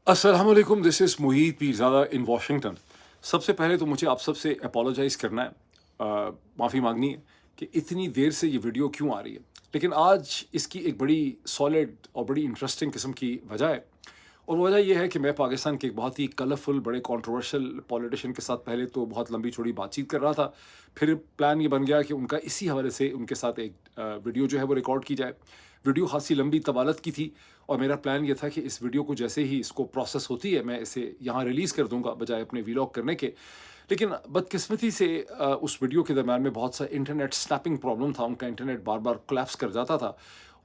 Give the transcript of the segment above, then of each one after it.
अस्सलाम वालेकुम, this is Muhit Pirzada in Washington. सबसे पहले तो मुझे आप सबसे अपोलोजाइज़ करना है, माफ़ी मांगनी है कि इतनी देर से ये वीडियो क्यों आ रही है। लेकिन आज इसकी एक बड़ी सॉलिड और बड़ी इंटरेस्टिंग किस्म की वजह है, और वजह ये है कि मैं पाकिस्तान के एक बहुत ही कलरफुल बड़े कंट्रोवर्शियल पॉलिटिशियन के साथ पहले तो बहुत लंबी चौड़ी बातचीत कर रहा था। फिर प्लान ये बन गया कि उनका इसी हवाले से उनके साथ एक वीडियो जो है वो रिकॉर्ड की जाए। वीडियो खासी लंबी तवालत की थी, और मेरा प्लान ये था कि इस वीडियो को जैसे ही इसको प्रोसेस होती है मैं इसे यहाँ रिलीज़ कर दूंगा बजाय अपने वीलॉग करने के। लेकिन बदकिस्मती से उस वीडियो के दरम्यान में बहुत सा इंटरनेट स्नैपिंग प्रॉब्लम था, उनका इंटरनेट बार बार कोलैप्स कर जाता था,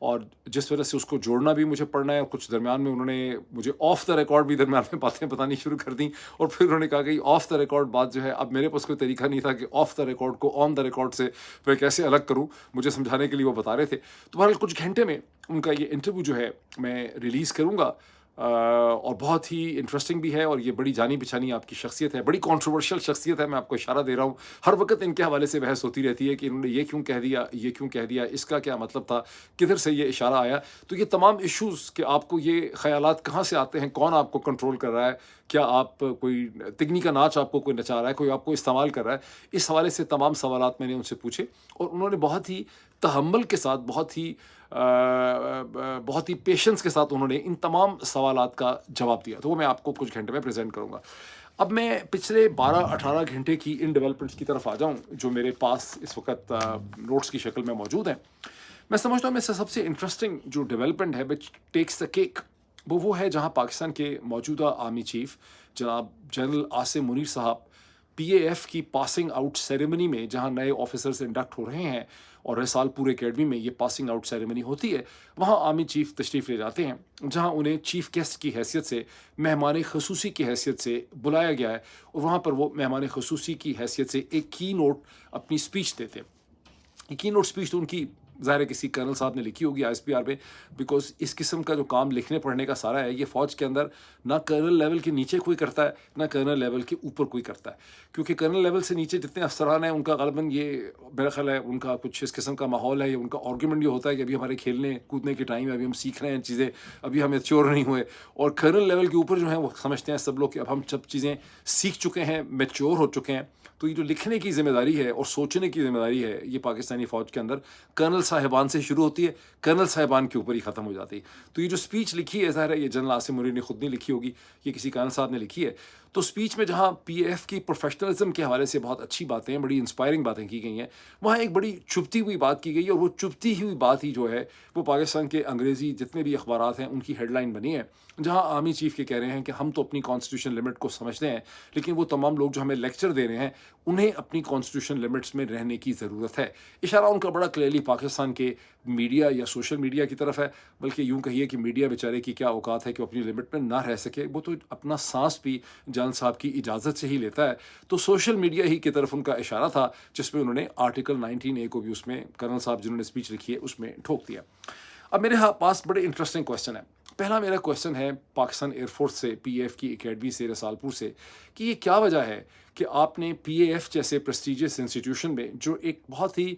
और जिस वजह से उसको जोड़ना भी मुझे पड़ना है। और कुछ दरम्यान में उन्होंने मुझे ऑफ द रिकॉर्ड भी दरम्यान में बातें बतानी शुरू कर दी, और फिर उन्होंने कहा कि ऑफ द रिकॉर्ड बात जो है, अब मेरे पास कोई तरीका नहीं था कि ऑफ द रिकॉर्ड को ऑन द रिकॉर्ड से मैं कैसे अलग करूं। मुझे समझाने के लिए वो बता रहे थे। तो बहरहाल कुछ घंटे में उनका ये इंटरव्यू जो है मैं रिलीज़ करूँगा, और बहुत ही इंटरेस्टिंग भी है, और ये बड़ी जानी पहचानी आपकी शख्सियत है, बड़ी कंट्रोवर्शियल शख्सियत है। मैं आपको इशारा दे रहा हूँ, हर वक्त इनके हवाले से बहस होती रहती है कि इन्होंने ये क्यों कह दिया, ये क्यों कह दिया, इसका क्या मतलब था, किधर से ये इशारा आया। तो ये तमाम इश्यूज़ कि आपको ये ख्यालात कहाँ से आते हैं, कौन आपको कंट्रोल कर रहा है, क्या आप कोई तिगनी का नाच आपको कोई नचा रहा है, कोई आपको इस्तेमाल कर रहा है, इस हवाले से तमाम सवालात मैंने उनसे पूछे, और उन्होंने बहुत ही तहम्मुल के साथ, बहुत ही पेशेंस के साथ उन्होंने इन तमाम सवालात का जवाब दिया। तो वो मैं आपको कुछ घंटे में प्रेज़ेंट करूँगा। अब मैं पिछले 12-18 घंटे की इन डेवलपमेंट्स की तरफ आ जाऊँ, जो मेरे पास इस वक़्त नोट्स की शक्ल में मौजूद हैं। मैं समझता हूँ, में से सबसे इंटरेस्टिंग जो डेवलपमेंट है विच टेक्स द केक, वो है जहाँ पाकिस्तान के मौजूदा आर्मी चीफ जनाब जनरल आसिम मुनीर साहब पीएएफ की पासिंग आउट सेरेमनी में, जहाँ नए ऑफिसर्स इंडक्ट हो रहे हैं और हर साल पूरे अकेडमी में ये पासिंग आउट सेरेमनी होती है, वहाँ आर्मी चीफ तशरीफ़ ले जाते हैं, जहाँ उन्हें चीफ गेस्ट की हैसियत से, मेहमान खसूसी की हैसियत से बुलाया गया है, और वहाँ पर वो मेहमान खसूसी की हैसियत से एक की नोट अपनी स्पीच देते हैं। की नोट स्पीच तो उनकी ज़ाहिर है किसी कर्नल साहब ने लिखी होगी आईएसपीआर पे, बिकॉज इस किस्म का जो काम लिखने पढ़ने का सारा है, ये फ़ौज के अंदर ना कर्नल लेवल के नीचे कोई करता है, ना कर्नल लेवल के ऊपर कोई करता है। क्योंकि कर्नल लेवल से नीचे जितने अफसरान हैं, उनका ग़ालिबन ये मेरा ख्याल है उनका कुछ इस किस्म का माहौल है, या उनका आर्गूमेंट ये होता है कि अभी हमारे खेलने कूदने के टाइम है, अभी हम सीख रहे हैं चीज़ें, अभी हम मैच्योर नहीं हुए। और कर्नल लेवल के ऊपर जो है वो समझते हैं सब लोग कि अब हम सब चीज़ें सीख चुके हैं, मैच्योर हो चुके हैं। तो ये जो लिखने की ज़िम्मेदारी है और सोचने की ज़िम्मेदारी है, ये पाकिस्तानी फ़ौज के अंदर कर्नल साहिबान से शुरू होती है, कर्नल साहिबान के ऊपर ही ख़त्म हो जाती है। तो ये जो स्पीच लिखी है, ज़ाहिर है ये जनरल आसिम मुनीर ने खुद नहीं लिखी होगी, ये किसी कर्नल साहब ने लिखी है। तो स्पीच में जहाँ पीएएफ की प्रोफेशनलिज्म के हवाले से बहुत अच्छी बातें हैं, बड़ी इंस्पायरिंग बातें की गई हैं, वहाँ एक बड़ी चुभती हुई बात की गई है, और वो चुभती हुई बात ही जो है वो पाकिस्तान के अंग्रेज़ी जितने भी अखबारात हैं उनकी हेडलाइन बनी है, जहाँ आर्मी चीफ के कह रहे हैं कि हम तो अपनी कॉन्स्टिट्यूशन लिमिट को समझते हैं, लेकिन वो तमाम लोग जो हमें लेक्चर दे रहे हैं, उन्हें अपनी कॉन्स्टिट्यूशन लिमिट्स में रहने की ज़रूरत है। इशारा उनका बड़ा क्लियरली पाकिस्तान के मीडिया या सोशल मीडिया की तरफ है, बल्कि यूँ कहिए कि मीडिया बेचारे की क्या औकात है कि वो अपनी लिमिट में ना रह सके, वो तो अपना सांस भी जनरल साहब की इजाज़त से ही लेता है। तो सोशल मीडिया ही की तरफ उनका इशारा था, जिसमें उन्होंने आर्टिकल 19A को भी उसमें कर्नल साहब जिन्होंने स्पीच लिखी है उसमें ठोक दिया। अब मेरे पास बड़े इंटरेस्टिंग क्वेश्चन है। पहला मेरा क्वेश्चन है पाकिस्तान एयरफोर्स से, पीएएफ की एकेडमी से रसालपुर से, कि ये क्या वजह है कि आपने पीएएफ जैसे प्रेस्टिजियस इंस्टीट्यूशन में, जो एक बहुत ही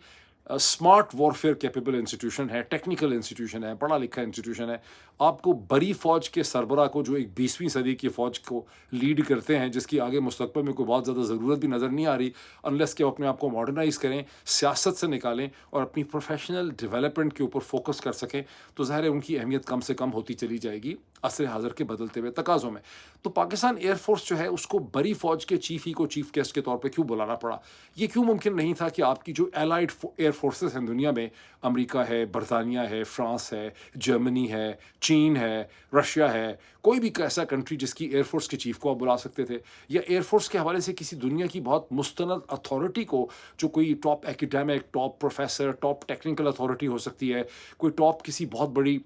स्मार्ट वॉरफेयर कैपेबल इंस्टीट्यूशन है, टेक्निकल इंस्टीट्यूशन है, पढ़ा लिखा इंस्टीट्यूशन है, आपको बड़ी फ़ौज के सरबरा को, जो एक 20वीं सदी की फ़ौज को लीड करते हैं, जिसकी आगे मुस्तकबिल में कोई बहुत ज़्यादा ज़रूरत भी नज़र नहीं आ रही, अनलेस कि वो अपने आप को मॉडर्नाइज़ करें, सियासत से निकालें और अपनी प्रोफेशनल डेवलपमेंट के ऊपर फोकस कर सकें, तो ज़ाहिर है उनकी अहमियत कम से कम होती चली जाएगी असर हाज़िर के बदलते हुए तकाज़ों में। तो पाकिस्तान एयरफोर्स जो है उसको बड़ी फ़ौज के चीफ ही को चीफ गेस्ट के तौर पे क्यों बुलाना पड़ा? ये क्यों मुमकिन नहीं था कि आपकी जो एलाइड एयर फोर्सेस हैं दुनिया में, अमेरिका है, बरतानिया है, फ्रांस है, जर्मनी है, चीन है, रशिया है, कोई भी ऐसा कंट्री जिसकी एयरफोर्स के चीफ को आप बुला सकते थे, या एयरफोर्स के हवाले से किसी दुनिया की बहुत मुस्तनद अथॉरिटी को, जो कोई top academic, top professor, top technical authority हो सकती है, कोई टॉप किसी बहुत बड़ी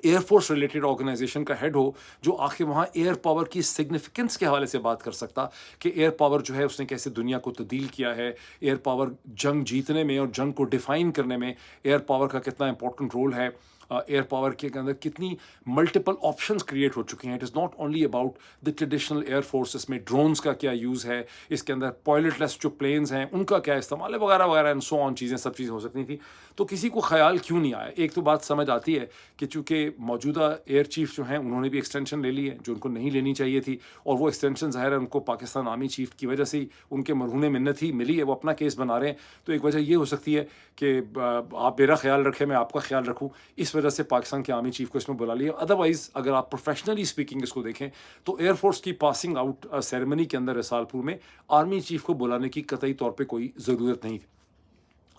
एयरफोर्स रिलेटेड ऑर्गेनाइजेशन का हेड हो, जो आखिर वहाँ एयर पावर की सिग्निफिकेंस के हवाले से बात कर सकता, कि एयर पावर जो है उसने कैसे दुनिया को तब्दील किया है, एयर पावर जंग जीतने में और जंग को डिफाइन करने में एयर पावर का कितना इंपॉर्टेंट रोल है, एयर पावर के अंदर कितनी मल्टीपल ऑप्शंस क्रिएट हो चुके हैं. It is not only about the traditional air force. इसमें ड्रोन्स का क्या यूज़ है, इसके अंदर पायलटलेस जो प्लेन्स हैं उनका क्या इस्तेमाल है, वगैरह वगैरह एंड सो ऑन. चीज़ें सब चीज़ें हो सकती थी. तो किसी को ख्याल क्यों नहीं आया? एक तो बात समझ आती है कि चूँकि मौजूदा एयर चीफ जो हैं उन्होंने भी एक्सटेंशन ले ली है जो उनको नहीं लेनी चाहिए थी, और वो एक्सटेंशन ज़ाहिर है उनको पाकिस्तान आर्मी चीफ की वजह से ही उनके मरहून मिन्नत ही मिली है, वो अपना केस बना रहे हैं. तो एक वजह ये हो सकती है कि आप मेरा ख्याल रखें, मैं आपका ख्याल रखूँ, इस वजह से पाकिस्तान के आर्मी चीफ को इसमें बुला लिया. अदरवाइज़ अगर आप प्रोफेशनली स्पीकिंग इसको देखें तो एयरफोर्स की पासिंग आउट सेरेमनी के अंदर रसालपुर में आर्मी चीफ को बुलाने की कतई तौर पर कोई ज़रूरत नहीं थी.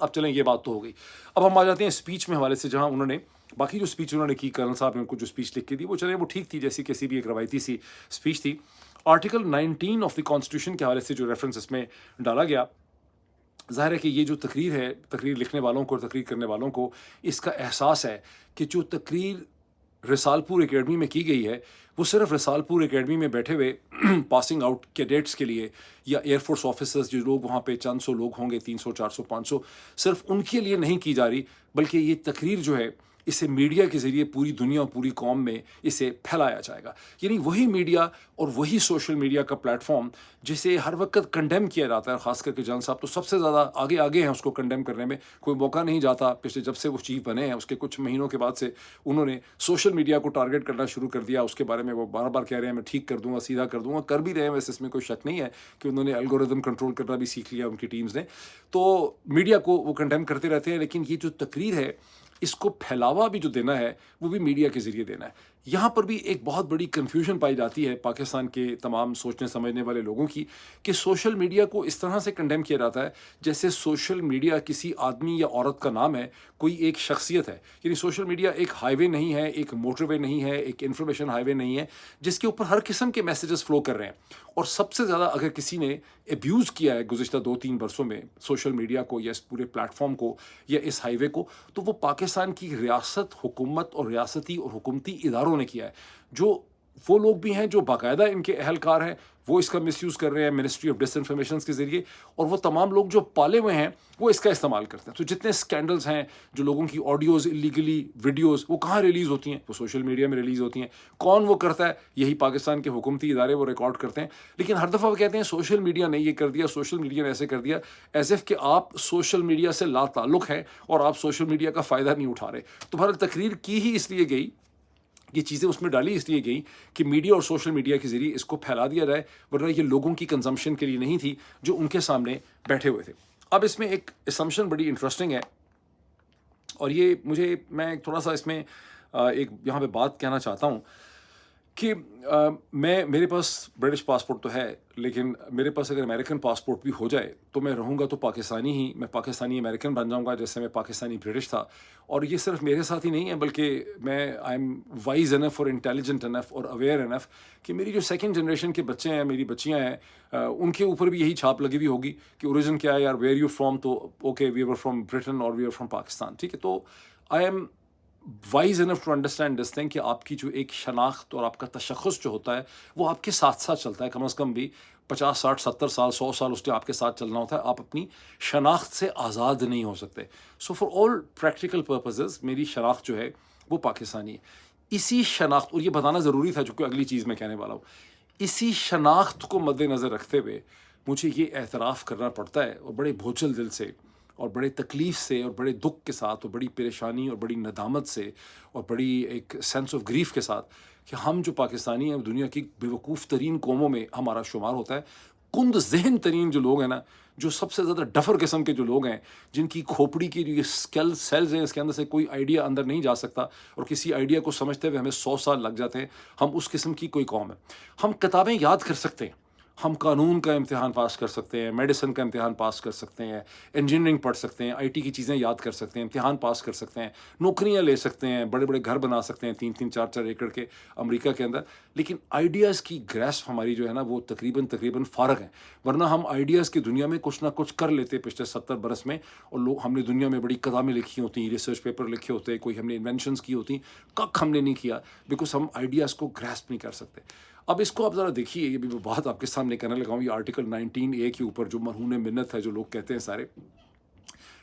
अब चलें, ये बात तो हो गई. अब हम आ जाते हैं स्पीच में हवाले से, जहाँ उन्होंने बाकी जो स्पीच उन्होंने की, कर्नल साहब ने उनको जो स्पीच लिख के दी वो चले वो ठीक थी, जैसी किसी भी एक रवायती सी स्पीच थी. आर्टिकल 19 ऑफ द कॉन्स्टिट्यूशन के हवाले से जो रेफरेंस इसमें डाला गया, ज़ाहिर है कि ये जो तकरीर है, तकरीर लिखने वालों को और तकरीर करने वालों को इसका एहसास है कि जो तकरीर रसालपुर एकेडमी में की गई है वो सिर्फ रसालपुर एकेडमी में बैठे हुए पासिंग आउट कैडेट्स के लिए या एयरफोर्स ऑफिसर्स जो लोग वहाँ पे चंद सौ लोग होंगे, 300 400 500, सिर्फ उनके लिए नहीं की जा रही, बल्कि ये तकरीर जो है इसे मीडिया के ज़रिए पूरी दुनिया और पूरी कौम में इसे फैलाया जाएगा. यानी वही मीडिया और वही सोशल मीडिया का प्लेटफॉर्म जिसे हर वक्त कंडेम किया जाता है, ख़ास करके जन साहब तो सबसे ज़्यादा आगे आगे हैं उसको कंडेम करने में, कोई मौका नहीं जाता. पिछले जब से वो चीफ बने हैं उसके कुछ महीनों के बाद से उन्होंने सोशल मीडिया को टारगेट करना शुरू कर दिया. उसके बारे में वो बार बार कह रहे हैं मैं ठीक कर दूंगा, सीधा कर दूंगा, कर भी रहे हैं. वैसे इसमें कोई शक नहीं है कि उन्होंने एल्गोरिदम कंट्रोल करना भी सीख लिया उनकी टीम्स ने. तो मीडिया को वो कंडेम करते रहते हैं, लेकिन ये जो तकरीर है इसको फैलावा भी जो देना है वो भी मीडिया के ज़रिए देना है. यहाँ पर भी एक बहुत बड़ी कन्फ्यूजन पाई जाती है पाकिस्तान के तमाम सोचने समझने वाले लोगों की कि सोशल मीडिया को इस तरह से कंडेम किया जाता है जैसे सोशल मीडिया किसी आदमी या औरत का नाम है, कोई एक शख्सियत है. यानी सोशल मीडिया एक हाईवे नहीं है, एक मोटरवे नहीं है, एक इन्फॉर्मेशन हाईवे नहीं है जिसके ऊपर हर किस्म के मैसेजेस फ्लो कर रहे हैं. और सबसे ज़्यादा अगर किसी ने एब्यूज़ किया है गुज़िश्ता 2-3 बरसों में सोशल मीडिया को या इस पूरे प्लेटफॉर्म को या इस हाईवे को, तो वो पाकिस्तान की रियासत, हुकूमत और रियासती और हुकूमती इदारों ने किया है. जो वो लोग भी हैं जो बाकायदा इनके अहलकार हैं वो इसका मिसयूज़ कर रहे हैं मिनिस्ट्री ऑफ डिसइंफॉर्मेशन के ज़रिए, और वो तमाम लोग जो पाले हुए हैं वो इसका इस्तेमाल करते हैं. तो जितने स्कैंडल्स हैं, जो लोगों की ऑडियोज़ इलीगली वीडियोज़ वो कहाँ रिलीज़ होती हैं, वो सोशल मीडिया में रिलीज़ होती हैं. कौन वो करता है? यही पाकिस्तान के हुकूमती इदारे वो रिकॉर्ड करते हैं. लेकिन हर दफ़ा वो कहते हैं सोशल मीडिया ने ये कर दिया, सोशल मीडिया ने ऐसे कर दिया, एज़ इफ़ कि आप सोशल मीडिया से लाताल्लुक़ हैं और आप सोशल मीडिया का फ़ायदा नहीं उठा रहे. तो बहरहाल तकरीर की ही इसलिए गई, ये चीज़ें उसमें डाली इसलिए गई कि मीडिया और सोशल मीडिया के ज़रिए इसको फैला दिया जाए, वरना ये लोगों की कंजम्पशन के लिए नहीं थी जो उनके सामने बैठे हुए थे. अब इसमें एक असम्पशन बड़ी इंटरेस्टिंग है, और ये मैं थोड़ा सा इसमें एक यहाँ पे बात कहना चाहता हूँ कि मेरे पास ब्रिटिश पासपोर्ट तो है, लेकिन मेरे पास अगर अमेरिकन पासपोर्ट भी हो जाए तो मैं रहूँगा तो पाकिस्तानी ही, मैं पाकिस्तानी अमेरिकन बन जाऊँगा जैसे मैं पाकिस्तानी ब्रिटिश था. और ये सिर्फ मेरे साथ ही नहीं है, बल्कि मैं आई एम वाइज इनफ और इंटेलिजेंट इनफ और अवेयर इनफ कि मेरी जो सेकंड जनरेशन के बच्चे हैं, मेरी बच्चियाँ हैं, उनके ऊपर भी यही छाप लगी हुई होगी कि ओरिजिन क्या है यार, वेयर यू फ्रॉम, तो okay we were from Britain और वी आर फ्रॉम पाकिस्तान. ठीक है, तो I am wise enough to understand this thing कि आपकी जो एक शनाख्त और आपका तशख़्ख़ुस जो होता है वो आपके साथ साथ चलता है, कम से कम भी 50 60 70 साल 100 साल उसके आपके साथ चलना होता है. आप अपनी शनाख्त से आज़ाद नहीं हो सकते. So for all practical purposes मेरी शनाख्त जो है वो पाकिस्तानी है. इसी शनाख्त, और ये बताना ज़रूरी था चूँकि अगली चीज़ मैं कहने वाला हूँ, इसी शनाख्त को मद्देनज़र रखते हुए मुझे ये एतराफ़ करना पड़ता है, और बड़े बोझल दिल से और बड़े तकलीफ़ से और बड़े दुख के साथ और बड़ी परेशानी और बड़ी नदामत से और बड़ी एक सेंस ऑफ ग्रीफ के साथ कि हम जो पाकिस्तानी हैं दुनिया की बेवकूफ़ तरीन कौमों में हमारा शुमार होता है. कुंद ज़हन तरीन जो लोग हैं ना, जो सबसे ज़्यादा डफर किस्म के जो लोग हैं, जिनकी खोपड़ी की जो ये स्केल सेल्स हैं इसके अंदर से कोई आइडिया अंदर नहीं जा सकता, और किसी आइडिया को समझते हुए हमें 100 साल लग जाते हैं, हम उस किस्म की कोई कौम है. हम किताबें याद कर सकते हैं, हम कानून का इम्तिहान पास कर सकते हैं, मेडिसिन का इम्तिहान पास कर सकते हैं, इंजीनियरिंग पढ़ सकते हैं, आईटी की चीज़ें याद कर सकते हैं, इम्तिहान पास कर सकते हैं, नौकरियां ले सकते हैं, बड़े बड़े घर बना सकते हैं 3-3 4-4 एकड़ के अमेरिका के अंदर. लेकिन आइडियाज़ की ग्रैस्प हमारी जो है ना वो तकरीबन फ़ारग है. वरना हम आइडियाज़ की दुनिया में कुछ ना कुछ कर लेते पिछले 70 बरस में, और लोग हमने दुनिया में बड़ी किताबें लिखी होती, रिसर्च पेपर लिखे होते, कोई हमने इन्वेंशंस की होती, कख हमने नहीं किया, बिकॉज हम आइडियाज़ को ग्रैस्प नहीं कर सकते. अब इसको आप ज़रा देखिए, ये भी मैं बात आपके सामने करने लगा हूँ, ये आर्टिकल 19A के ऊपर जो मरहून मिन्नत है जो लोग कहते हैं सारे.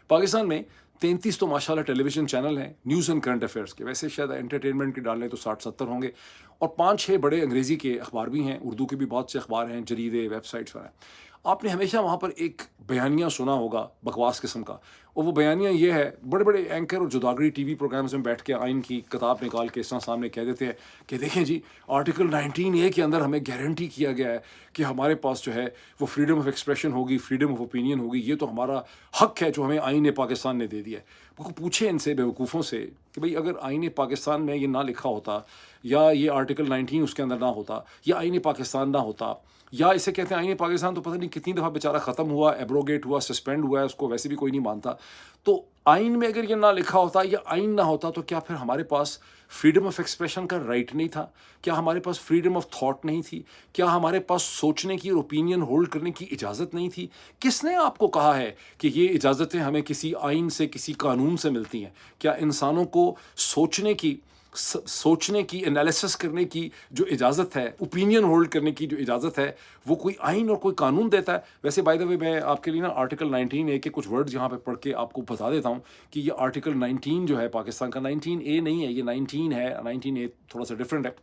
पाकिस्तान में 33 تو माशाल्लाह टेलीविज़न चैनल हैं न्यूज़ एंड करंट अफेयर्स के, वैसे शायद एंटरटेनमेंट के डाल लें तो 60-70 होंगे, और 5-6 बड़े अंग्रेज़ी के अखबार भी हैं, उर्दू के भी बहुत से अखबार हैं, जरीदे, वेबसाइट्स पर हैं। आपने हमेशा वहाँ पर एक बयानिया सुना होगा बकवास किस्म का, और वो बयानिया ये है, बड़े बड़े एंकर और जुदागरी टीवी प्रोग्राम्स में बैठ के आइन की किताब निकाल के इस तरह सामने कह देते हैं कि देखें जी, आर्टिकल 19A के अंदर हमें गारंटी किया गया है कि हमारे पास जो है वो फ्रीडम ऑफ एक्सप्रेशन होगी, फ्रीडम ऑफ ओपिनियन होगी, ये तो हमारा हक है जो हमें आइन पाकिस्तान ने दे दिया है। वो पूछे इनसे बेवकूफ़ों से कि भाई अगर आइन पाकिस्तान में ये ना लिखा होता, या ये आर्टिकल 19 उसके अंदर ना होता, या आइन पाकिस्तान ना होता, या इसे कहते हैं आइन पाकिस्तान तो पता नहीं कितनी दफ़ा बेचारा ख़त्म हुआ, एब्रोगेट हुआ, सस्पेंड हुआ है, उसको वैसे भी कोई नहीं मानता। तो आइन में अगर ये ना लिखा होता या आइन ना होता तो क्या फिर हमारे पास फ्रीडम ऑफ एक्सप्रेशन का राइट नहीं था? क्या हमारे पास फ्रीडम ऑफ थॉट नहीं थी? क्या हमारे पास सोचने की और ओपिनियन होल्ड करने की इजाज़त नहीं थी? किसने आपको कहा है कि ये इजाज़तें हमें किसी आइन से, किसी कानून से मिलती हैं? क्या इंसानों को सोचने की, एनालिसिस करने की जो इजाज़त है, ओपिनियन होल्ड करने की जो इजाज़त है, वो कोई आइन और कोई कानून देता है? वैसे बाय द वे मैं आपके लिए ना आर्टिकल 19A के कुछ वर्ड्स यहाँ पे पढ़ के आपको बता देता हूँ कि ये आर्टिकल 19 जो है पाकिस्तान का, 19A नहीं है, ये 19 है, 19A थोड़ा सा डिफरेंट है।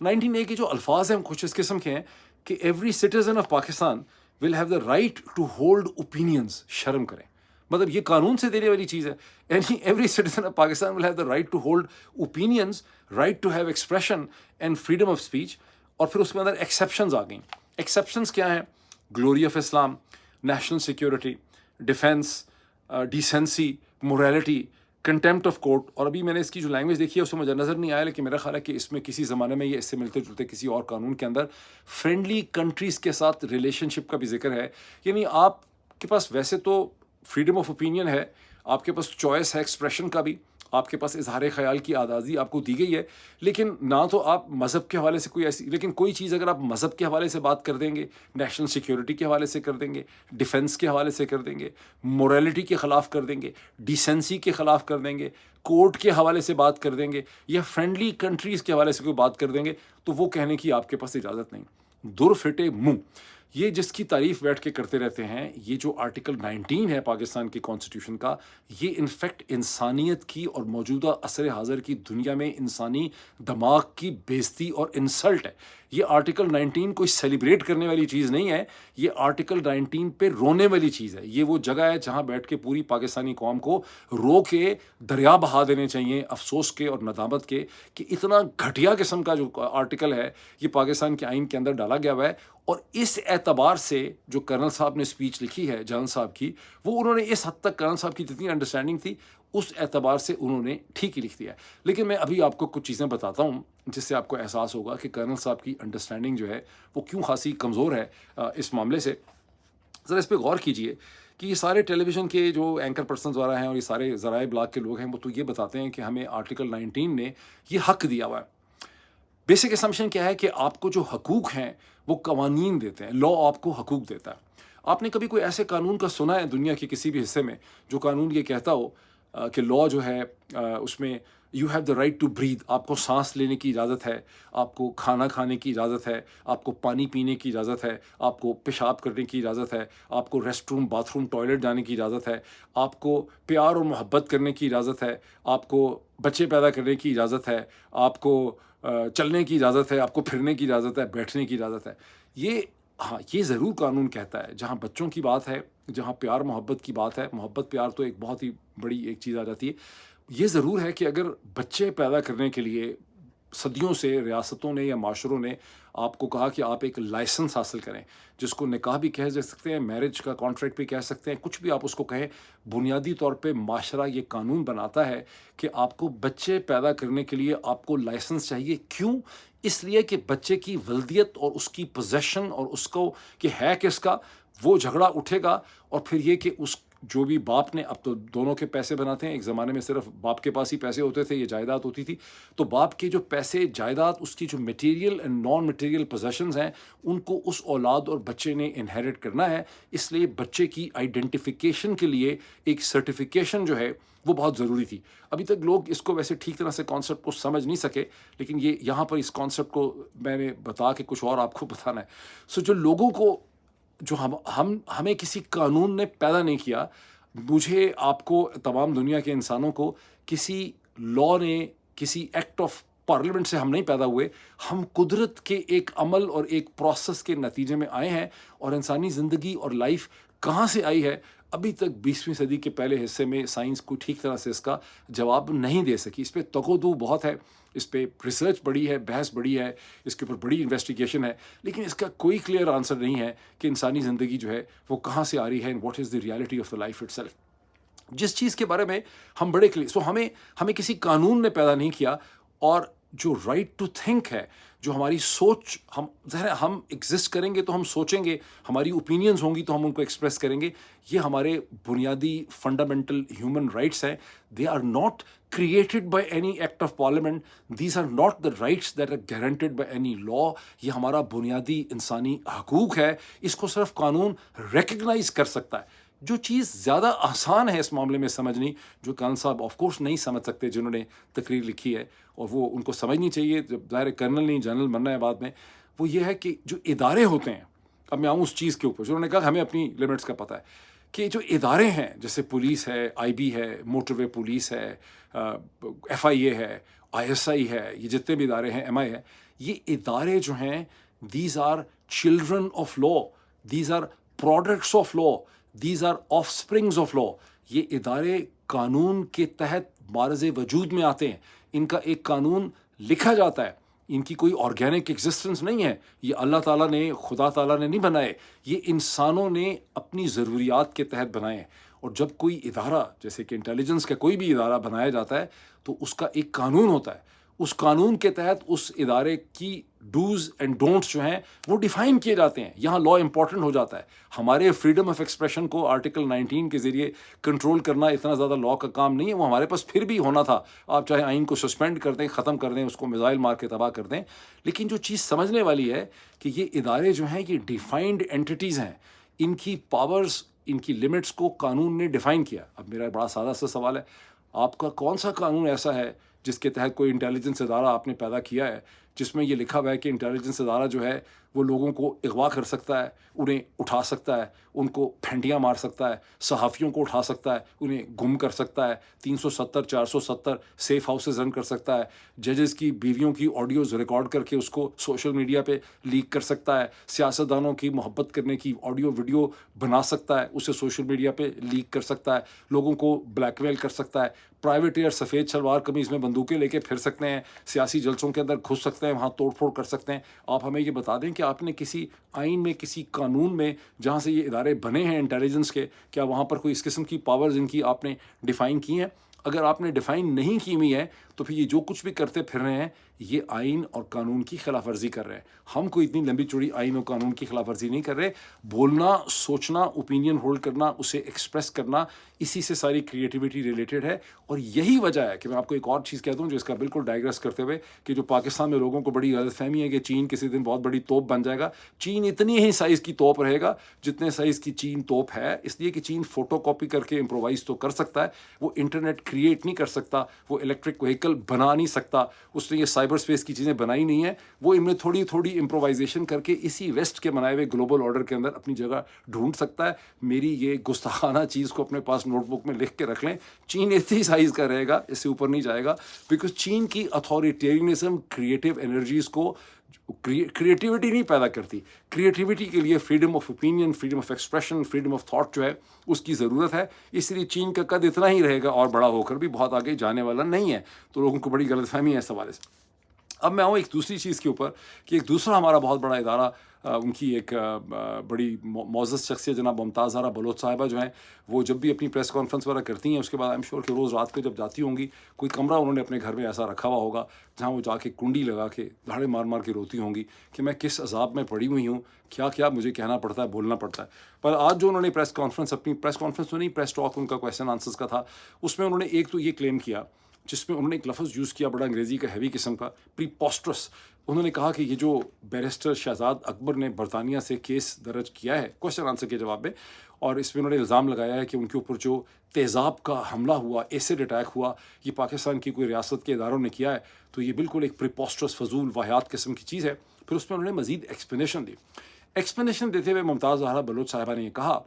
19A के जो अल्फाज हैं वो कुछ इस किस्म के हैं कि every citizen of Pakistan will have the right to hold opinions. शर्म करें, मतलब ये कानून से देने वाली चीज़ है। यानी every citizen of Pakistan will have the right to hold opinions, right to have expression and freedom of speech. और फिर उसके अंदर एक्सेप्शंस आ गई। एक्सेप्शंस क्या हैं? Glory of Islam, national security, defence, decency, morality, contempt of court. और अभी मैंने इसकी जो लैंग्वेज देखी है उसमें मुझे नज़र नहीं आया, लेकिन मेरा ख्याल है कि इसमें किसी ज़माने में ये इससे मिलते जुलते किसी और कानून के अंदर फ्रेंडली कंट्रीज़ के साथ रिलेशनशिप का भी जिक्र है। यानी आपके पास वैसे तो फ्रीडम ऑफ ओपिनियन है, आपके पास चॉइस है एक्सप्रेशन का भी, आपके पास इजहार ख्याल की आज़ादी आपको दी गई है, लेकिन ना तो आप मज़हब के हवाले से कोई ऐसी, लेकिन कोई चीज़ अगर आप मज़हब के हवाले से बात कर देंगे, नेशनल सिक्योरिटी के हवाले से कर देंगे, डिफेंस के हवाले से कर देंगे, मोरालिटी के ख़िलाफ़ कर देंगे, डिसेंसी के ख़िलाफ़ कर देंगे, कोर्ट के हवाले से बात कर देंगे, या फ्रेंडली कंट्रीज़ के हवाले से कोई बात कर देंगे, तो वो कहने की आपके पास इजाज़त नहीं। दुर फिटे मुँह, ये जिसकी तारीफ बैठ के करते रहते हैं, ये जो आर्टिकल 19 है पाकिस्तान के कॉन्स्टिट्यूशन का, ये इनफैक्ट इंसानियत की और मौजूदा असर हाज़िर की दुनिया में इंसानी दिमाग की बेइज्जती और इंसल्ट है। ये आर्टिकल 19 कोई सेलिब्रेट करने वाली चीज़ नहीं है, ये आर्टिकल 19 पे रोने वाली चीज़ है। ये वो जगह है जहाँ बैठ के पूरी पाकिस्तानी कौम को रो के दरिया बहा देने चाहिए, अफसोस के और नदामत के, कि इतना घटिया किस्म का जो आर्टिकल है ये पाकिस्तान के आइन के अंदर डाला गया हुआ है। और इस एतबार से जो कर्नल साहब ने स्पीच लिखी है जनरल साहब की, वो उन्होंने इस हद तक कर्नल साहब की जितनी अंडरस्टैंडिंग थी उस एतबार से उन्होंने ठीक ही लिख दिया है। लेकिन मैं अभी आपको कुछ चीज़ें बताता हूँ जिससे आपको एहसास होगा कि कर्नल साहब की अंडरस्टैंडिंग जो है वो क्यों खासी कमज़ोर है इस मामले से। ज़रा इस पर गौर कीजिए कि ये सारे टेलीविज़न के जो एंकर पर्सन वगैरह हैं और ये सारे ज़राए ब्लाग के लोग हैं, वो तो ये बताते हैं कि हमें आर्टिकल 19 ने ये हक दिया हुआ है। बेसिक असम्पशन क्या है कि आपको जो हकूक़ हैं वो कवानीन देते हैं, लॉ आपको हकूक़ देता है। आपने कभी कोई ऐसे कानून का सुना है दुनिया के किसी भी हिस्से में जो कानून ये कहता हो कि लॉ जो है उसमें you have the right to breathe, आपको सांस लेने की इजाज़त है, आपको खाना खाने की इजाज़त है, आपको पानी पीने की इजाज़त है, आपको पेशाब करने की इजाज़त है, आपको रेस्ट रूम, बाथरूम, टॉयलेट जाने की इजाज़त है, आपको प्यार और मोहब्बत करने की इजाज़त है, आपको बच्चे पैदा करने की इजाज़त है, आपको चलने की इजाज़त है, आपको फिरने की इजाज़त है, बैठने की इजाज़त है। ये हाँ, ये ज़रूर कानून कहता है, जहाँ बच्चों की बात है, जहाँ प्यार मोहब्बत की बात है, मोहब्बत प्यार तो एक बहुत ही बड़ी एक चीज़ आ जाती है। ये ज़रूर है कि अगर बच्चे पैदा करने के लिए सदियों से रियासतों ने या माशरों ने आपको कहा कि आप एक लाइसेंस हासिल करें, जिसको निकाह भी कह सकते हैं, मैरिज का कॉन्ट्रैक्ट भी कह सकते हैं, कुछ भी आप उसको कहें, बुनियादी तौर पे माशरा ये कानून बनाता है कि आपको बच्चे पैदा करने के लिए आपको लाइसेंस चाहिए। क्यों? इसलिए कि बच्चे की वल्दियत और उसकी पोजेसन और उसको कि है किसका, वो झगड़ा उठेगा। और फिर ये कि उस जो भी बाप ने, अब तो दोनों के पैसे बनाते हैं, एक ज़माने में सिर्फ बाप के पास ही पैसे होते थे, ये जायदाद होती थी, तो बाप के जो पैसे, जायदाद, उसकी जो material and non material possessions हैं, उनको उस औलाद और बच्चे ने इनहेरिट करना है। इसलिए बच्चे की आइडेंटिफिकेशन के लिए एक सर्टिफिकेशन जो है वो बहुत ज़रूरी थी। अभी तक लोग इसको वैसे ठीक तरह से कॉन्सेप्ट को समझ नहीं सके, लेकिन ये यहाँ पर इस कॉन्सेप्ट को मैंने बता के कुछ और आपको बताना है। सो जो लोगों को, जो हमें किसी कानून ने पैदा नहीं किया, مجھے آپ کو تمام دنیا کے انسانوں کو کسی لا نے کسی ایکٹ آف پارلیمنٹ سے ہم نہیں پیدا ہوئے، ہم قدرت کے ایک عمل اور ایک پروسیس کے نتیجے میں آئے ہیں، اور انسانی زندگی اور لائف کہاں سے آئی ہے ابھی تک 20ویں صدی کے پہلے حصے میں سائنس کو ٹھیک طرح سے اس کا جواب نہیں دے سکی. اس پہ تگ و دو بہت ہے، اس پہ ریسرچ بڑی ہے، بحث بڑی ہے، اس کے اوپر بڑی انویسٹیگیشن ہے، لیکن اس کا کوئی کلیئر آنسر نہیں ہے کہ انسانی زندگی جو ہے وہ کہاں سے آ رہی ہے، and what is the reality of the life it self. جس چیز کے بارے میں ہم بڑے سو ہمیں کسی قانون نے پیدا نہیں کیا، اور جو رائٹ ٹو تھنک ہے، جو ہماری سوچ، ہم ظاہر ہے ہم ایگزسٹ کریں گے تو ہم سوچیں گے، ہماری اوپینینز ہوں گی تو ہم ان کو ایکسپریس کریں گے، یہ ہمارے بنیادی فنڈامنٹل ہیومن رائٹس ہیں. They are not created by any act of parliament. These are not the rights that are guaranteed by any law. یہ ہمارا بنیادی انسانی حقوق ہے، اس کو صرف قانون ریکگنائز کر سکتا ہے. جو چیز زیادہ آسان ہے اس معاملے میں سمجھنی، جو کان صاحب آف کورس نہیں سمجھ سکتے جنہوں نے تقریر لکھی ہے، اور وہ ان کو سمجھنی چاہیے، جب ظاہر کرنل نہیں جنرل بننا ہے بعد میں، وہ یہ ہے کہ جو ادارے ہوتے ہیں، اب میں آؤں اس چیز کے اوپر جنہوں نے کہا ہمیں اپنی لمٹس کا پتہ ہے، کہ جو ادارے ہیں جیسے پولیس ہے، آئی بی ہے، موٹر وے پولیس ہے، ایف آئی اے ہے، آئی ایس آئی ہے، یہ جتنے بھی ادارے ہیں، ایم آئی ہے، یہ ادارے جو ہیں these are children of law, these are products of law, these are of springs of law. یہ ادارے قانون کے تحت معرض وجود میں آتے ہیں، ان کا ایک قانون لکھا جاتا ہے، ان کی کوئی آرگینک ایگزسٹنس نہیں ہے، یہ اللہ تعالیٰ نے، خدا تعالیٰ نے نہیں بنائے، یہ انسانوں نے اپنی ضروریات کے تحت بنائے ہیں. اور جب کوئی ادارہ جیسے کہ انٹیلیجنس کا کوئی بھی ادارہ بنایا جاتا ہے تو اس کا ایک قانون ہوتا ہے، اس قانون کے تحت اس ادارے کی ڈوز اینڈ ڈونٹس جو ہیں وہ ڈیفائن کیے جاتے ہیں. یہاں لا امپورٹنٹ ہو جاتا ہے. ہمارے فریڈم آف ایکسپریشن کو آرٹیکل 19 کے ذریعے کنٹرول کرنا اتنا زیادہ لا کا کام نہیں ہے، وہ ہمارے پاس پھر بھی ہونا تھا. آپ چاہے آئین کو سسپینڈ کر دیں، ختم کر دیں، اس کو میزائل مار کے تباہ کر دیں، لیکن جو چیز سمجھنے والی ہے کہ یہ ادارے جو ہیں یہ ڈیفائنڈ اینٹیز ہیں، ان کی پاورز، ان کی لمٹس کو قانون نے ڈیفائن کیا. اب میرا بڑا سادہ سا سوال ہے، آپ کا کون سا قانون ایسا ہے جس کے تحت کوئی انٹیلیجنس ادارہ آپ نے پیدا کیا ہے جس میں یہ لکھا ہوا ہے کہ انٹیلیجنس ادارہ جو ہے وہ لوگوں کو اغوا کر سکتا ہے، انہیں اٹھا سکتا ہے، ان کو پھینٹیاں مار سکتا ہے، صحافیوں کو اٹھا سکتا ہے، انہیں گم کر سکتا ہے، 370 470 سیف ہاؤسز رن کر سکتا ہے، ججز کی بیویوں کی آڈیوز ریکارڈ کر کے اس کو سوشل میڈیا پہ لیک کر سکتا ہے، سیاستدانوں کی محبت کرنے کی آڈیو ویڈیو بنا سکتا ہے، اسے سوشل میڈیا پہ لیک کر سکتا ہے، لوگوں کو بلیک میل کر سکتا ہے، پرائیویٹ ایئر سفید شلوار قمیض میں بندوقیں لے کے پھر سکتے ہیں، سیاسی جلسوں کے اندر گھس سکتے ہیں، وہاں توڑ پھوڑ کر سکتے ہیں. آپ ہمیں یہ بتا دیں کہ آپ نے کسی آئین میں، کسی قانون میں جہاں سے یہ ادارے بنے ہیں انٹیلیجنس کے، کیا وہاں پر کوئی اس قسم کی پاورز ان کی آپ نے ڈیفائن کی ہیں؟ اگر آپ نے ڈیفائن نہیں کی ہوئی ہے تو پھر یہ جو کچھ بھی کرتے پھر رہے ہیں یہ آئین اور قانون کی خلاف ورزی کر رہے ہیں. ہم کوئی اتنی لمبی چوڑی آئین اور قانون کی خلاف ورزی نہیں کر رہے. بولنا، سوچنا، اوپینین ہولڈ کرنا، اسے ایکسپریس کرنا، اسی سے ساری کریٹیوٹی ریلیٹڈ ہے. اور یہی وجہ ہے کہ میں آپ کو ایک اور چیز کہتا ہوں جو اس کا بالکل ڈائگریس کرتے ہوئے، کہ جو پاکستان میں لوگوں کو بڑی غلط فہمی ہے کہ چین کسی دن بہت بڑی توپ بن جائے گا. چین اتنی ہی سائز کی توپ رہے گا جتنے سائز کی چین توپ ہے، اس لیے کہ چین فوٹو کاپی کر کے امپرووائز تو کر سکتا ہے، وہ انٹرنیٹ کریٹ نہیں کر سکتا، وہ الیکٹرک وہیکل بنا نہیں سکتا، اس نے یہ سائبر اسپیس کی چیزیں بنائی نہیں ہیں. وہ ان میں تھوڑی تھوڑی امپرووائزیشن کر کے اسی ویسٹ کے بنائے ہوئے گلوبل آرڈر کے اندر اپنی جگہ ڈھونڈ سکتا ہے. میری یہ گستاخانہ چیز کو اپنے پاس نوٹ بک میں لکھ کے رکھ لیں، چین اتنی سائز کا رہے گا، اس سے اوپر نہیں جائے گا. بیکاز چین کی اتھارٹیرینزم کریٹیو انرجیز کو، کریٹیوٹی نہیں پیدا کرتی. کریٹیوٹی کے لیے freedom of opinion, freedom of expression, freedom of thought جو ہے اس کی ضرورت ہے. اس لیے چین کا قد اتنا ہی رہے گا اور بڑا ہو کر بھی بہت آگے جانے والا نہیں ہے. تو لوگوں کو بڑی غلط فہمی ہے اس حوالے سے. اب میں آؤں ایک دوسری چیز کے اوپر کہ ایک دوسرا ہمارا بہت بڑا ادارہ، ان کی ایک بڑی معزز شخصیت جناب ممتاز زہرا بلوچ صاحبہ جو ہیں، وہ جب بھی اپنی پریس کانفرنس وغیرہ کرتی ہیں اس کے بعد ایم شیور کہ روز رات کو جب جاتی ہوں گی، کوئی کمرہ انہوں نے اپنے گھر میں ایسا رکھا ہوا ہوگا جہاں وہ جا کے کنڈی لگا کے دھاڑے مار مار کے روتی ہوں گی کہ میں کس عذاب میں پڑی ہوئی ہوں، کیا کیا مجھے کہنا پڑتا ہے، بولنا پڑتا ہے. پر آج جو انہوں نے پریس کانفرنس، اپنی پریس کانفرنس تو نہیں، پریس ٹاک ان کا کویسچن آنسرز کا تھا، اس میں انہوں نے ایک تو یہ کلیم کیا، جس میں انہوں نے ایک لفظ یوز کیا بڑا انگریزی کا ہیوی قسم کا، پریپوسٹرس. انہوں نے کہا کہ یہ جو بیرسٹر شہزاد اکبر نے برطانیہ سے کیس درج کیا ہے کویسچن آنسر کے جواب میں، اور اس میں انہوں نے الزام لگایا ہے کہ ان کے اوپر جو تیزاب کا حملہ ہوا، ایسڈ اٹیک ہوا، یہ پاکستان کی کوئی ریاست کے اداروں نے کیا ہے، تو یہ بالکل ایک پریپوسٹرس، فضول، واہیات قسم کی چیز ہے. پھر اس میں انہوں نے مزید ایکسپلینیشن دی. ایکسپلینیشن دیتے ہوئے ممتاز زہرا بلوچ صاحبہ نے یہ کہا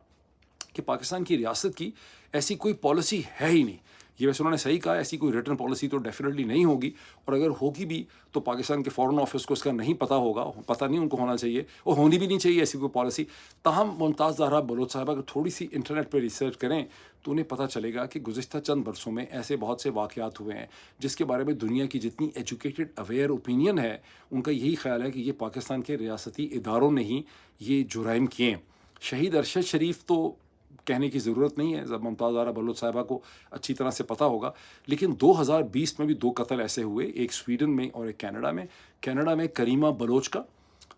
کہ پاکستان کی ریاست کی ایسی کوئی پالیسی ہے ہی نہیں. یہ ویسے انہوں نے صحیح کہا, ایسی کوئی ریٹرن پالیسی تو ڈیفینیٹلی نہیں ہوگی, اور اگر ہوگی بھی تو پاکستان کے فارن آفس کو اس کا نہیں پتہ ہوگا, پتہ نہیں ان کو ہونا چاہیے, اور ہونی بھی نہیں چاہیے ایسی کوئی پالیسی. تاہم ممتاز زہرا بلوچ صاحبہ اگر تھوڑی سی انٹرنیٹ پہ ریسرچ کریں تو انہیں پتہ چلے گا کہ گزشتہ چند برسوں میں ایسے بہت سے واقعات ہوئے ہیں جس کے بارے میں دنیا کی جتنی ایجوکیٹڈ اویئر اوپینین ہے ان کا یہی خیال ہے کہ یہ پاکستان کے ریاستی اداروں نے ہی یہ جرائم کیے ہیں. شہید ارشد شریف تو کہنے کی ضرورت نہیں ہے, ممتاز زہرا بلوچ صاحبہ کو اچھی طرح سے پتہ ہوگا. لیکن 2020 میں بھی 2 قتل ایسے ہوئے, ایک سویڈن میں اور ایک کینیڈا میں کریمہ بلوچ کا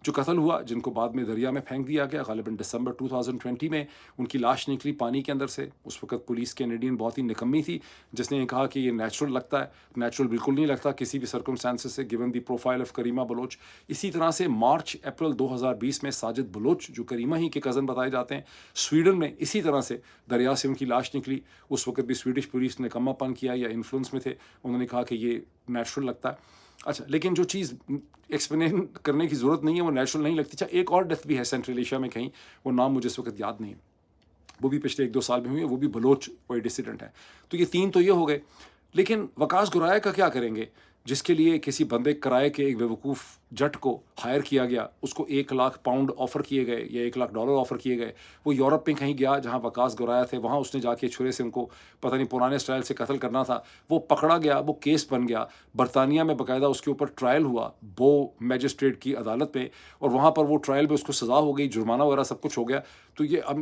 جو قتل ہوا, جن کو بعد میں دریا میں پھینک دیا گیا. غالباً دسمبر 2020 میں ان کی لاش نکلی پانی کے اندر سے. اس وقت پولیس کینیڈین بہت ہی نکمی تھی جس نے یہ کہا کہ یہ نیچرل لگتا ہے. نیچرل بالکل نہیں لگتا کسی بھی سرکمسٹانسز سے گیون دی پروفائل آف کریمہ بلوچ. اسی طرح سے مارچ اپریل 2020 میں ساجد بلوچ جو کریمہ ہی کے کزن بتائے جاتے ہیں, سویڈن میں اسی طرح سے دریا سے ان کی لاش نکلی. اس وقت بھی سویڈش پولیس نے نکما پن کیا یا انفلوئنس میں تھے, انہوں نے کہا کہ یہ نیچرل لگتا ہے. اچھا, لیکن جو چیز ایکسپلین کرنے کی ضرورت نہیں ہے وہ نیچرل نہیں لگتی. اچھا, ایک اور ڈیتھ بھی ہے سینٹرل ایشیا میں کہیں, وہ نام مجھے اس وقت یاد نہیں ہے, وہ بھی پچھلے 1-2 سال میں ہوئی ہے, وہ بھی بلوچ کوئی ڈسیڈنٹ ہے. تو یہ 3 تو یہ ہو گئے. لیکن وکاس گرائے کا کیا کریں گے جس کے لیے کسی بندے کرائے کے ایک بیوقوف جٹ کو ہائر کیا گیا, اس کو 1 لاکھ پاؤنڈ آفر کیے گئے یا 1 لاکھ ڈالر آفر کیے گئے. وہ یورپ میں کہیں گیا جہاں وکاس گرایا تھے, وہاں اس نے جا کے چھرے سے ان کو پتہ نہیں پرانے اسٹائل سے قتل کرنا تھا. وہ پکڑا گیا, وہ کیس بن گیا. برطانیہ میں باقاعدہ اس کے اوپر ٹرائل ہوا بو میجسٹریٹ کی عدالت میں, اور وہاں پر وہ ٹرائل میں اس کو سزا ہو گئی, جرمانہ وغیرہ سب کچھ ہو گیا. تو یہ اب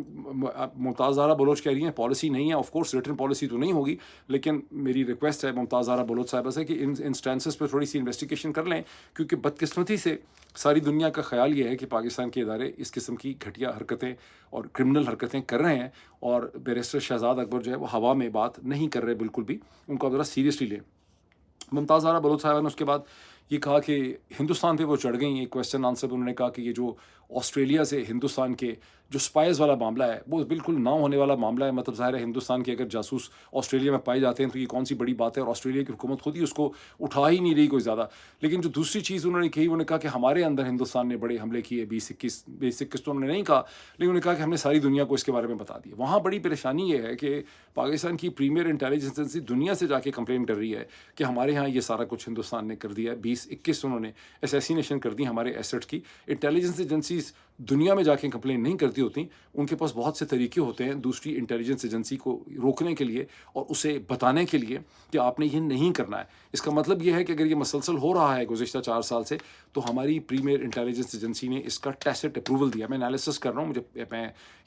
ممتاز زہرا بلوچ کہہ رہی ہیں پالیسی نہیں ہے. آف کورس ریٹن پالیسی تو نہیں ہوگی, لیکن میری ریکویسٹ ہے ممتاز زہرا بلوچ صاحبہ سے کہ ان انسٹانسز پہ تھوڑی سی انویسٹیگیشن کر لیں, کیونکہ بدقسمتی سے ساری دنیا کا خیال یہ ہے کہ پاکستان کے ادارے اس قسم کی گھٹیا حرکتیں اور کرمنل حرکتیں کر رہے ہیں, اور بیرسٹر شہزاد اکبر جو ہے وہ ہوا میں بات نہیں کر رہے بالکل بھی, ان کو ذرا سیریسلی لیں. ممتاز زہرا بلوچ صاحبہ نے اس کے بعد یہ کہا کہ ہندوستان پہ وہ چڑھ گئیں. ایک کویسچن آنسر پہ انہوں نے کہا کہ یہ جو آسٹریلیا سے ہندوستان کے جو سپائز والا معاملہ ہے وہ بالکل نہ ہونے والا معاملہ ہے. مطلب ظاہر ہے ہندوستان کے اگر جاسوس آسٹریلیا میں پائے جاتے ہیں تو یہ کون سی بڑی بات ہے, اور آسٹریلیا کی حکومت خود ہی اس کو اٹھا ہی نہیں رہی کوئی زیادہ. لیکن جو دوسری چیز انہوں نے کہی, انہوں نے کہا کہ ہمارے اندر ہندوستان نے بڑے حملے کیے 2021 تو انہوں نے نہیں کہا, لیکن انہوں نے کہا کہ ہم نے ساری دنیا کو اس کے بارے میں بتا دیا. وہاں بڑی پریشانی یہ ہے کہ پاکستان کی پریمیئر انٹیلیجنس ایجنسی دنیا سے جا کے کمپلین کر رہی ہے کہ ہمارے ہاں یہ سارا کچھ ہندوستان نے کر دیا ہے. 2021 انہوں نے اسیسینیشن کر دی ہمارے ایسٹس کی. انٹیلیجنس ایجنسیز دنیا میں جا کے کمپلین نہیں کرتی ہوتی, ان کے پاس بہت سے طریقے ہوتے ہیں دوسری انٹیلیجنس ایجنسی کو روکنے کے لیے اور اسے بتانے کے لیے کہ آپ نے یہ نہیں کرنا ہے. اس کا مطلب یہ ہے کہ اگر یہ مسلسل ہو رہا ہے گزشتہ 4 سال سے تو ہماری پریمیئر انٹیلیجنس ایجنسی نے اس کا ٹیسٹ اپروول دیا. میں انالیسس کر رہا ہوں,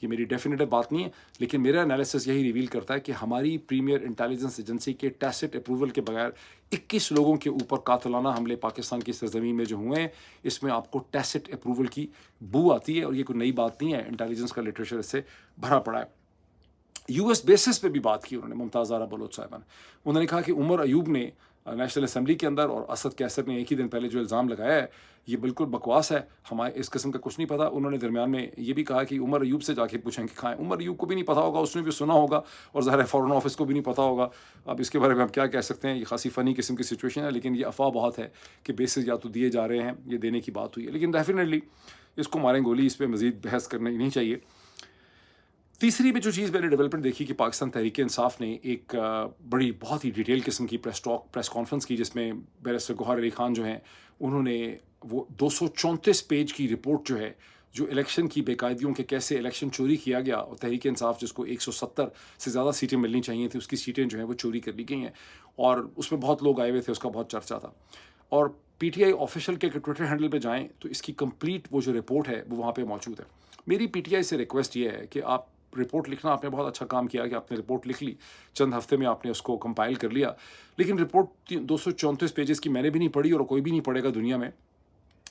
یہ میری ڈیفینیٹو بات نہیں ہے, لیکن میرا انالیسس یہی ریویل کرتا ہے کہ ہماری پریمیئر انٹیلیجنس ایجنسی کے ٹیسٹ اپروول کے بغیر 21 لوگوں کے اوپر قاتلانہ حملے پاکستان کی سرزمین میں جو ہوئے ہیں, اس میں آپ کو ٹیسٹ اپروول کی بو آتی ہے, اور یہ کوئی نئی بات نہیں ہے. انٹیلیجنس کا لٹریچر اس سے بھرا پڑا ہے. یو ایس بیسس پہ بھی بات کی انہوں نے ممتاز زہرا بلوچ صاحبہ نے. انہوں نے کہا کہ عمر ایوب نے نیشنل اسمبلی کے اندر اور اسد کیسر نے ایک ہی دن پہلے جو الزام لگایا ہے یہ بالکل بکواس ہے, ہمارے اس قسم کا کچھ نہیں پتا. انہوں نے درمیان میں یہ بھی کہا کہ عمر ایوب سے جا کے پوچھیں کہ کھائیں. عمر ایوب کو بھی نہیں پتا ہوگا, اس نے بھی سنا ہوگا, اور ظاہر ہے فارن آفس کو بھی نہیں پتا ہوگا. اب اس کے بارے میں ہم کیا کہہ سکتے ہیں, یہ خاصی فنی قسم کی سچویشن ہے, لیکن یہ افواہ بہت ہے کہ بیسز یا تو دیے جا رہے ہیں, یہ دینے کی بات ہوئی ہے. لیکن ڈیفینیٹلی اس کو ماریں گولی, اس پہ مزید بحث کرنی نہیں چاہیے. تیسری بھی جو چیز میں نے ڈیولپمنٹ دیکھی کہ پاکستان تحریک انصاف نے ایک بڑی بہت ہی ڈیٹیل قسم کی پریس کانفرنس کی, جس میں بیرسٹر گوہر علی خان جو ہیں انہوں نے وہ 234 پیج کی رپورٹ جو ہے جو الیکشن کی بے قاعدیوں کے کیسے الیکشن چوری کیا گیا, اور تحریک انصاف جس کو 170 سے زیادہ سیٹیں ملنی چاہیے تھیں اس کی سیٹیں جو ہیں وہ چوری کر لی گئی ہیں, اور اس میں بہت لوگ آئے ہوئے تھے, اس کا بہت چرچا تھا. اور پی ٹی آئی آفیشیل کے ٹویٹر ہینڈل پہ جائیں تو اس کی کمپلیٹ وہ جو رپورٹ ہے وہ وہاں پہ موجود ہے. میری پی ٹی آئی سے ریکویسٹ یہ ہے کہ آپ رپورٹ لکھنا, آپ نے بہت اچھا کام کیا کہ آپ نے رپورٹ لکھ لی, چند ہفتے میں آپ نے اس کو کمپائل کر لیا, لیکن رپورٹ 234 پیجز کی میں نے بھی نہیں پڑھی اور کوئی بھی نہیں پڑھے گا دنیا میں.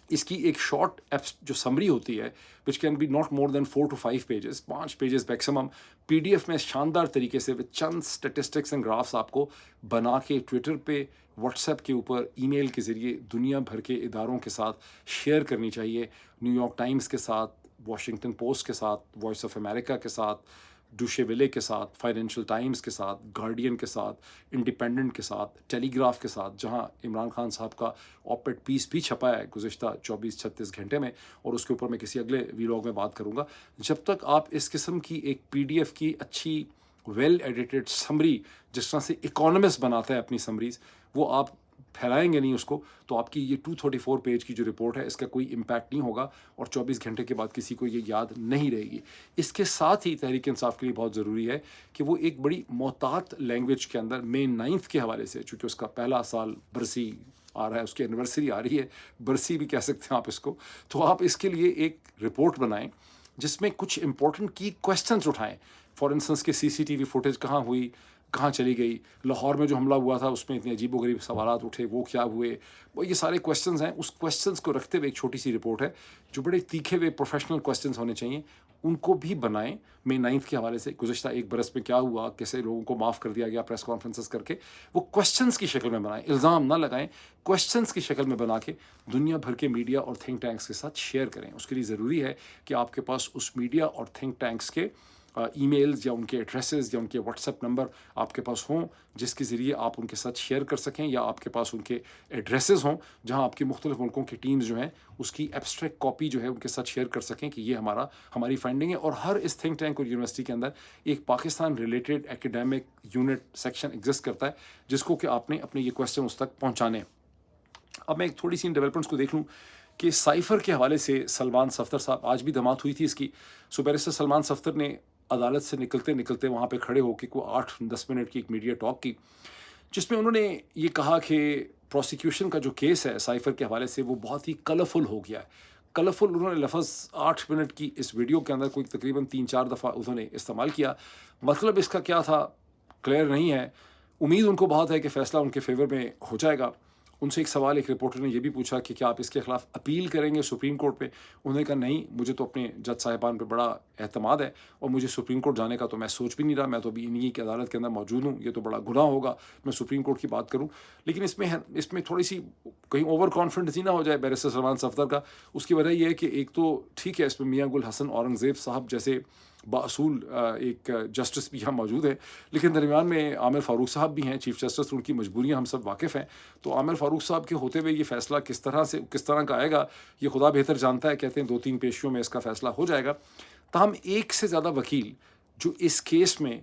اس کی ایک شارٹ جو سمری ہوتی ہے which can be not more than 4 to 5 pages, 5 pages maximum, P D F میں شاندار طریقے سے چند اسٹیٹسٹکس اینڈ گرافس آپ کو بنا کے ٹویٹر پہ, واٹس ایپ کے اوپر, ای میل کے ذریعے دنیا بھر کے اداروں کے ساتھ شیئر کرنی چاہیے. نیو یارک ٹائمز کے ساتھ, واشنگٹن پوسٹ کے ساتھ, وائس آف امریکہ کے ساتھ, ڈوشے ویلے کے ساتھ، فائنینشیل ٹائمز کے ساتھ، گارڈین کے ساتھ، انڈیپینڈنٹ کے ساتھ، ٹیلی گراف کے ساتھ، جہاں عمران خان صاحب کا آپریٹ پیس بھی چھپا ہے گزشتہ 24-36 گھنٹے میں، اور اس کے اوپر میں کسی اگلے ویلاگ میں بات کروں گا. جب تک آپ اس قسم کی ایک PDF کی اچھی ویل ایڈیٹڈ سمری، جس طرح سے اکانومسٹ بناتا ہے اپنی سمریز، وہ آپ پھیلائیں گے نہیں اس کو، تو آپ کی یہ 234 پیج کی جو رپورٹ ہے اس کا کوئی امپیکٹ نہیں ہوگا، اور 24 گھنٹے کے بعد کسی کو یہ یاد نہیں رہے گی. اس کے ساتھ ہی تحریک انصاف کے لیے بہت ضروری ہے کہ وہ ایک بڑی محتاط لینگویج کے اندر مئی 9 کے حوالے سے، چونکہ اس کا پہلا سال برسی آ رہا ہے، اس کی اینیورسری آ رہی ہے، برسی بھی کہہ سکتے ہیں آپ اس کو، تو آپ اس کے لیے ایک رپورٹ بنائیں جس میں کچھ امپورٹنٹ کی کویسچنز اٹھائیں. فار انسٹنس کہ CCTV فوٹیج کہاں ہوئی، کہاں چلی گئی، لاہور میں جو حملہ ہوا تھا اس میں اتنے عجیب و غریب سوالات اٹھے، وہ کیا ہوئے، وہ یہ سارے کویسچنز ہیں. اس کویسچنز کو رکھتے ہوئے ایک چھوٹی سی رپورٹ ہے جو بڑے تیکھے ہوئے پروفیشنل کویسچنز ہونے چاہیے، ان کو بھی بنائیں مئی 9 کے حوالے سے. گزشتہ ایک برس میں کیا ہوا، کیسے لوگوں کو معاف کر دیا گیا پریس کانفرنسز کر کے، وہ کویسچنز کی شکل میں بنائیں، الزام نہ لگائیں، کویسچنز کی شکل میں بنا کے دنیا بھر کے میڈیا اور تھنک ٹینکس کے ساتھ شیئر کریں. اس کے لیے ضروری ہے کہ آپ کے پاس اس میڈیا اور تھنک ٹینکس کے ای میلز یا ان کے ایڈریسز یا ان کے واٹس ایپ نمبر آپ کے پاس ہوں، جس کے ذریعے آپ ان کے ساتھ شیئر کر سکیں، یا آپ کے پاس ان کے ایڈریسز ہوں جہاں آپ کی مختلف ملکوں کی ٹیمز جو ہیں اس کی ایبسٹریکٹ کاپی جو ہے ان کے ساتھ شیئر کر سکیں کہ یہ ہماری فائنڈنگ ہے. اور ہر اس تھنک ٹینک اور یونیورسٹی کے اندر ایک Pakistan related academic unit section exist کرتا ہے جس کو کہ آپ نے اپنے یہ کویسچن اس تک پہنچانے ہیں. اب میں ایک تھوڑی سی ان ڈیولپمنٹس کو دیکھ لوں کہ سائفر کے حوالے سے سلمان صفدر صاحب، آج بھی دھمات ہوئی تھی اس کی. بیرسٹر سلمان صفدر نے عدالت سے نکلتے نکلتے وہاں پہ کھڑے ہو کے کوئی 8-10 منٹ کی ایک میڈیا ٹاک کی، جس میں انہوں نے یہ کہا کہ پروسیکیوشن کا جو کیس ہے سائفر کے حوالے سے وہ بہت ہی کلرفل ہو گیا ہے. کلرفل انہوں نے لفظ 8 منٹ کی اس ویڈیو کے اندر کوئی تقریباً 3-4 دفعہ انہوں نے استعمال کیا. مطلب اس کا کیا تھا کلیئر نہیں ہے. امید ان کو بہت ہے کہ فیصلہ ان کے فیور میں ہو جائے گا. ان سے ایک سوال ایک رپورٹر نے یہ بھی پوچھا کہ کیا آپ اس کے خلاف اپیل کریں گے سپریم کورٹ پہ. انہوں نے کہا نہیں، مجھے تو اپنے جج صاحبان پہ بڑا اعتماد ہے، اور مجھے سپریم کورٹ جانے کا تو میں سوچ بھی نہیں رہا، میں تو ابھی انہی کی عدالت کے اندر موجود ہوں، یہ تو بڑا گناہ ہوگا میں سپریم کورٹ کی بات کروں. لیکن اس میں تھوڑی سی کہیں اوور کانفیڈنس ہی نہ ہو جائے بیرسٹر سلمان صفدر کا. اس کی وجہ یہ ہے کہ ایک تو ٹھیک ہے اس میں میاں گل حسن اورنگزیب صاحب جیسے باصول ایک جسٹس بھی یہاں موجود ہے، لیکن درمیان میں عامر فاروق صاحب بھی ہیں چیف جسٹس، ان کی مجبوریاں ہم سب واقف ہیں. تو عامر فاروق صاحب کے ہوتے ہوئے یہ فیصلہ کس طرح کا آئے گا یہ خدا بہتر جانتا ہے. کہتے ہیں 2-3 پیشیوں میں اس کا فیصلہ ہو جائے گا. تاہم ایک سے زیادہ وکیل جو اس کیس میں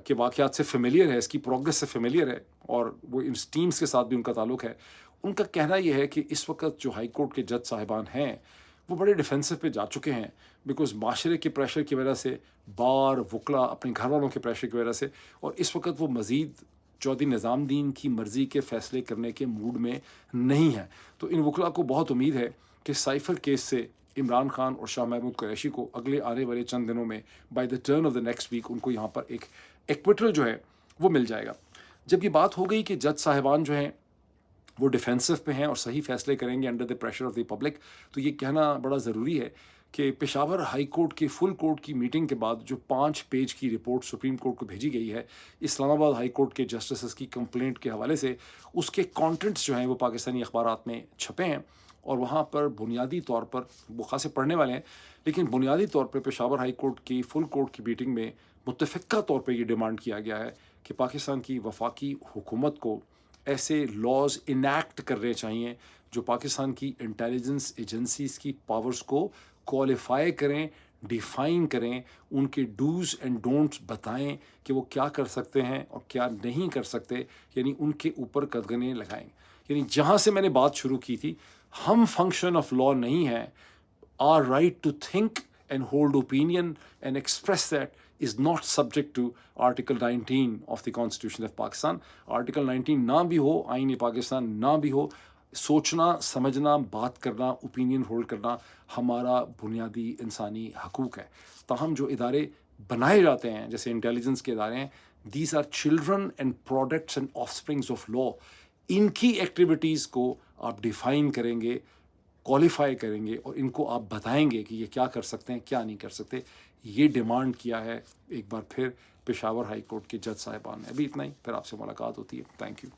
کے واقعات سے فیملیئر ہے، اس کی پروگرس سے فیملیئر ہے، اور وہ ان ٹیمز کے ساتھ بھی ان کا تعلق ہے، ان کا کہنا یہ ہے کہ اس وقت جو ہائی کورٹ کے جج صاحبان ہیں وہ بڑے ڈیفینسو پہ جا چکے ہیں، بیکاز معاشرے کے پریشر کی وجہ سے، بار وکلا اپنے گھر والوں کے پریشر کی وجہ سے، اور اس وقت وہ مزید چودھری نظام الدین کی مرضی کے فیصلے کرنے کے موڈ میں نہیں ہے. تو ان وکلا کو بہت امید ہے کہ سائفر کیس سے عمران خان اور شاہ محمود قریشی کو اگلے آنے والے چند دنوں میں by the turn of the next week ان کو یہاں پر ایک ایکویٹل جو ہے وہ مل جائے گا. جب یہ بات ہو گئی کہ جج صاحبان جو ہیں وہ ڈیفینسو پہ ہیں اور صحیح فیصلے کریں گے under the pressure of the public, تو یہ کہنا بڑا ضروری ہے کہ پشاور ہائی کورٹ کی فل کورٹ کی میٹنگ کے بعد جو 5 پیج کی رپورٹ سپریم کورٹ کو بھیجی گئی ہے اسلام آباد ہائی کورٹ کے جسٹسز کی کمپلینٹ کے حوالے سے، اس کے کانٹینٹس جو ہیں وہ پاکستانی اخبارات میں چھپے ہیں، اور وہاں پر بنیادی طور پر وہ خاصے پڑھنے والے ہیں، لیکن بنیادی طور پر پشاور ہائی کورٹ کی فل کورٹ کی میٹنگ میں متفقہ طور پہ یہ ڈیمانڈ کیا گیا ہے کہ پاکستان کی وفاقی حکومت کو ایسے لاز انیکٹ کرنے چاہیے جو پاکستان کی انٹیلیجنس ایجنسیز کی پاورز کو کوالیفائی کریں، ڈیفائن کریں، ان کے ڈوز اینڈ ڈونٹس بتائیں کہ وہ کیا کر سکتے ہیں اور کیا نہیں کر سکتے، یعنی ان کے اوپر قدغنیں لگائیں. یعنی جہاں سے میں نے بات شروع کی تھی، ہم فنکشن آف لا نہیں ہے. Our right to think and hold opinion and express that is not subject to Article 19 of the Constitution of Pakistan. Article 19 نہ بھی ہو، آئین پاکستان نہ بھی ہو، سوچنا، سمجھنا، بات کرنا، اوپینین ہولڈ کرنا ہمارا بنیادی انسانی حقوق ہے. تاہم جو ادارے بنائے جاتے ہیں جیسے انٹیلیجنس کے ادارے ہیں، these are children and products and offsprings of law. ان کی ایکٹیویٹیز کو آپ ڈیفائن کریں گے، کوالیفائی کریں گے، اور ان کو آپ بتائیں گے کہ یہ کیا کر سکتے ہیں، کیا نہیں کر سکتے. یہ ڈیمانڈ کیا ہے ایک بار پھر پشاور ہائی کورٹ کے جج صاحبان نے. ابھی اتنا ہی، پھر آپ سے ملاقات ہوتی ہے. Thank you.